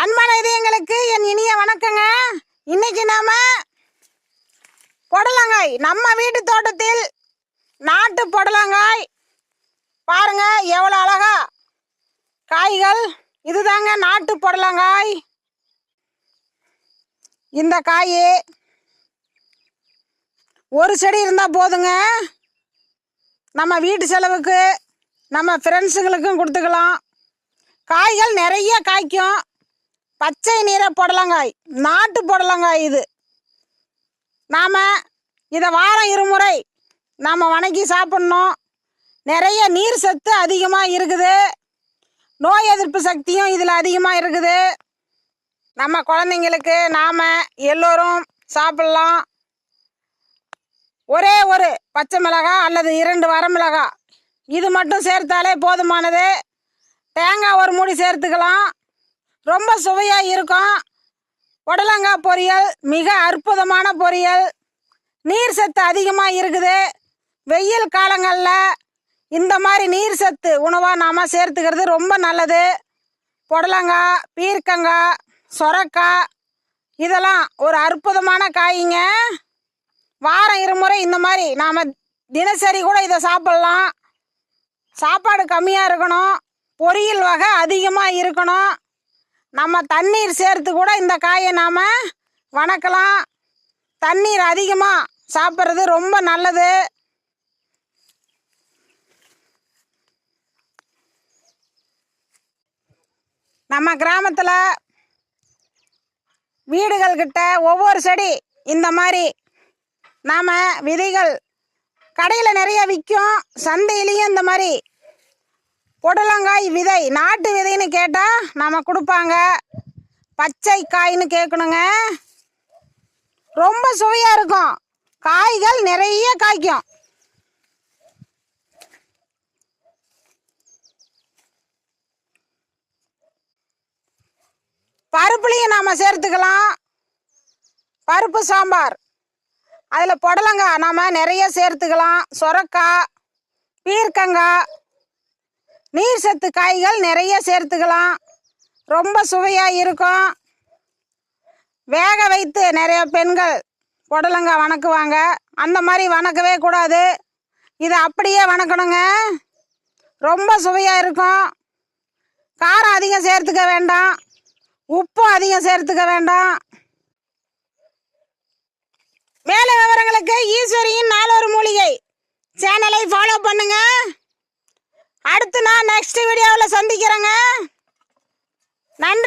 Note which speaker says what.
Speaker 1: அன்பான இதயங்களுக்கு என் இனிய வணக்கங்க. இன்னைக்கு நாம புடலங்காய், நம்ம வீட்டு தோட்டத்தில் நாட்டு புடலங்காய் பாருங்க எவ்வளோ அழகா காய்கள். இதுதாங்க நாட்டு புடலங்காய். இந்த காய் ஒரு செடி இருந்தால் போதுங்க. நம்ம வீட்டு செலவுக்கு நம்ம ஃப்ரெண்ட்ஸுங்களுக்கும் கொடுத்துக்கலாம். காய்கள் நிறைய காய்க்கும். பச்சை நிற புடலங்காய், நாட்டு புடலங்காய். இது நாம் இதை வாரம் இருமுறை நாம் வணக்கி சாப்பிட்ணும். நிறைய நீர் சத்து அதிகமாக இருக்குது. நோய் எதிர்ப்பு சக்தியும் இதில் அதிகமாக இருக்குது. நம்ம குழந்தைங்களுக்கு நாம் எல்லோரும் சாப்பிட்லாம். ஒரே ஒரு பச்சை மிளகாய் அல்லது 2 வரமிளகாய் இது மட்டும் சேர்த்தாலே போதுமானது. தேங்காய் ஒரு மூடி சேர்த்துக்கலாம். ரொம்ப சுவையாக இருக்கும். புடலங்காய் பொரியல் மிக அற்புதமான பொரியல். நீர் சத்து அதிகமாக இருக்குது. வெயில் காலங்களில் இந்த மாதிரி நீர் சத்து உணவாக நாம் சேர்த்துக்கிறது ரொம்ப நல்லது. புடலங்காய், பீர்க்கங்காய், சொரக்காய் இதெல்லாம் ஒரு அற்புதமான காய்ங்க. வாரம் இருமுறை இந்த மாதிரி நாம் தினசரி கூட இதை சாப்பிட்லாம். சாப்பாடு கம்மியாக இருக்கணும், பொரியல் வகை அதிகமாக இருக்கணும். நம்ம தண்ணீர் சேர்த்து கூட இந்த காயை நாம் வணக்கலாம். தண்ணீர் அதிகமாக சாப்பிட்றது ரொம்ப நல்லது. நம்ம கிராமத்தில் வீடுகள்கிட்ட ஒவ்வொரு செடி இந்த மாதிரி நாம் விதைகள் கடையில் நிறைய விற்கும். சந்தையிலையும் இந்த மாதிரி புடலங்காய் விதை, நாட்டு விதைன்னு கேட்டால் நம்ம கொடுப்பாங்க. பச்சை காய்னு கேட்கணுங்க. ரொம்ப சுவையாக இருக்கும். காய்கள் நிறைய காய்க்கும். பருப்புலையும் நாம் சேர்த்துக்கலாம். பருப்பு சாம்பார், அதில் புடலங்காய் நாம் நிறைய சேர்த்துக்கலாம். சொரக்காய், பீர்க்கங்காய், நீர் சத்து காய்கள் நிறைய சேர்த்துக்கலாம். ரொம்ப சுவையாக இருக்கும். வேக வைத்து நிறைய பெண்கள் புடலங்காய் வணக்குவாங்க. அந்த மாதிரி வணக்கவே கூடாது. இதை அப்படியே வணக்கணுங்க. ரொம்ப சுவையாக இருக்கும். காரம் அதிகம் சேர்த்துக்க வேண்டாம், உப்பும் அதிகம் சேர்த்துக்க வேண்டாம். மேல விவரங்களுக்கு ஈஸ்வரியின் நாளொரு மூலிகை சேனலை ஃபாலோ பண்ணுங்க. அடுத்து நான் நெக்ஸ்ட் வீடியோவில் சந்திக்கிறேங்க. நன்றி.